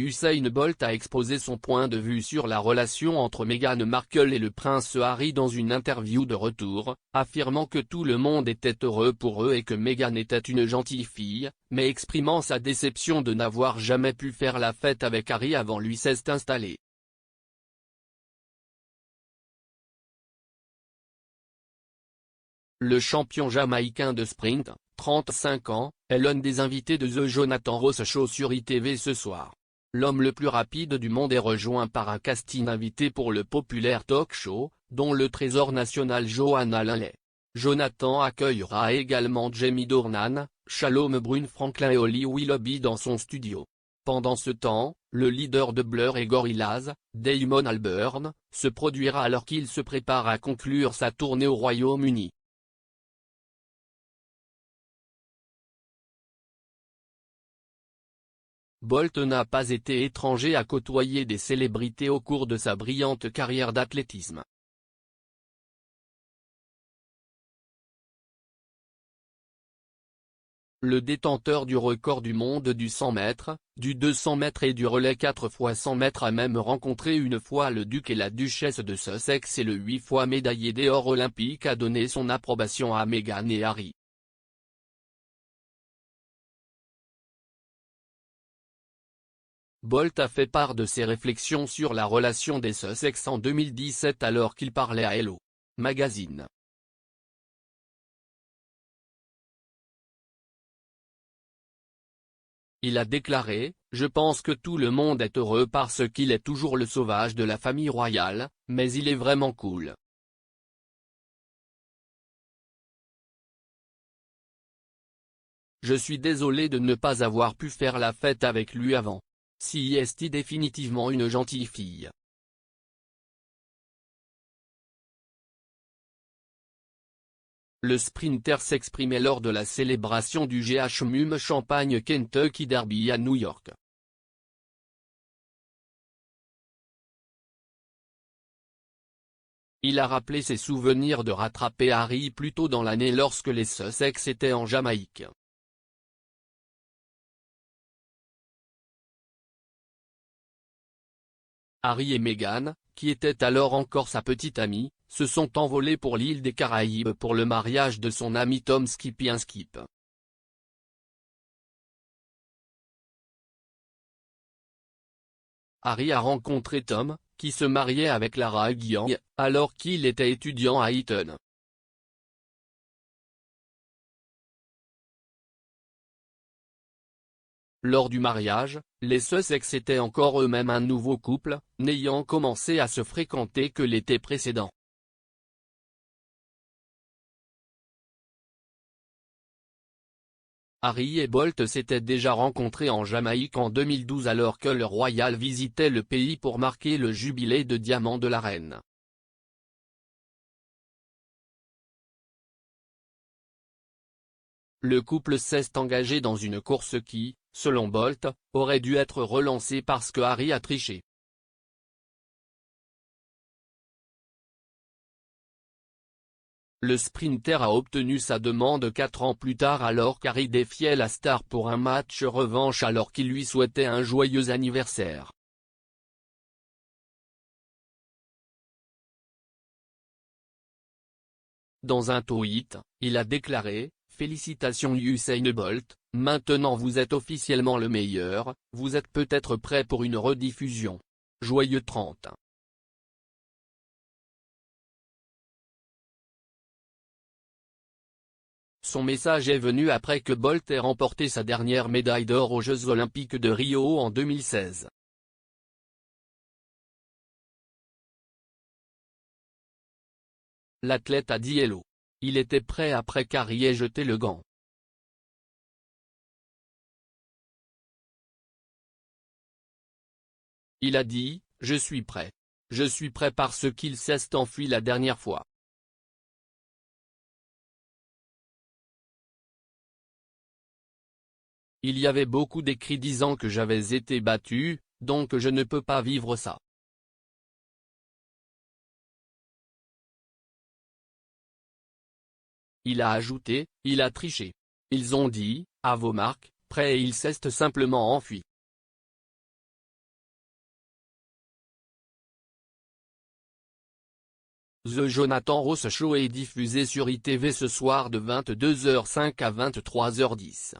Usain Bolt a exposé son point de vue sur la relation entre Meghan Markle et le prince Harry dans une interview de retour, affirmant que tout le monde était heureux pour eux et que Meghan était une gentille fille, mais exprimant sa déception de n'avoir jamais pu faire la fête avec Harry avant lui s'est installé. Le champion jamaïcain de sprint, 35 ans, est l'un des invités de The Jonathan Ross Show sur ITV ce soir. L'homme le plus rapide du monde est rejoint par un casting invité pour le populaire talk show, dont le trésor national Joanna Lumley. Jonathan accueillera également Jamie Dornan, Shalom Brune Franklin et Holly Willoughby dans son studio. Pendant ce temps, le leader de Blur et Gorillaz, Damon Albarn, se produira alors qu'il se prépare à conclure sa tournée au Royaume-Uni. Bolt n'a pas été étranger à côtoyer des célébrités au cours de sa brillante carrière d'athlétisme. Le détenteur du record du monde du 100 mètres, du 200 mètres et du relais 4 x 100 mètres a même rencontré une fois le duc et la duchesse de Sussex et le 8 fois médaillé d'or olympique a donné son approbation à Meghan et Harry. Bolt a fait part de ses réflexions sur la relation des Sussex en 2017 alors qu'il parlait à Hello Magazine. Il a déclaré « Je pense que tout le monde est heureux parce qu'il est toujours le sauvage de la famille royale, mais il est vraiment cool. Je suis désolé de ne pas avoir pu faire la fête avec lui avant. Si est définitivement une gentille fille. » Le sprinter s'exprimait lors de la célébration du GHMUM Champagne Kentucky Derby à New York. Il a rappelé ses souvenirs de rattraper Harry plus tôt dans l'année lorsque les Sussex étaient en Jamaïque. Harry et Meghan, qui étaient alors encore sa petite amie, se sont envolés pour l'île des Caraïbes pour le mariage de son ami Tom Skippy Skip. Harry a rencontré Tom, qui se mariait avec Lara Young, alors qu'il était étudiant à Eton. Lors du mariage, les Sussex étaient encore eux-mêmes un nouveau couple, n'ayant commencé à se fréquenter que l'été précédent. Harry et Bolt s'étaient déjà rencontrés en Jamaïque en 2012 alors que le royal visitait le pays pour marquer le jubilé de diamant de la reine. Le couple s'est engagé dans une course qui, selon Bolt, aurait dû être relancée parce que Harry a triché. Le sprinter a obtenu sa demande 4 ans plus tard alors qu'Harry défiait la star pour un match revanche alors qu'il lui souhaitait un joyeux anniversaire. Dans un tweet, il a déclaré « Félicitations Usain Bolt, maintenant vous êtes officiellement le meilleur, vous êtes peut-être prêt pour une rediffusion. Joyeux 30. » Son message est venu après que Bolt ait remporté sa dernière médaille d'or aux Jeux Olympiques de Rio en 2016. L'athlète a dit hello. Il était prêt après qu'Harry ait jeté le gant. Il a dit « Je suis prêt. Je suis prêt parce qu'il s'est enfui la dernière fois. Il y avait beaucoup d'écrits disant que j'avais été battu, donc je ne peux pas vivre ça. » Il a ajouté « Il a triché. Ils ont dit, à vos marques, prêt et il s'est simplement enfui. » The Jonathan Ross Show est diffusé sur ITV ce soir de 22h05 à 23h10.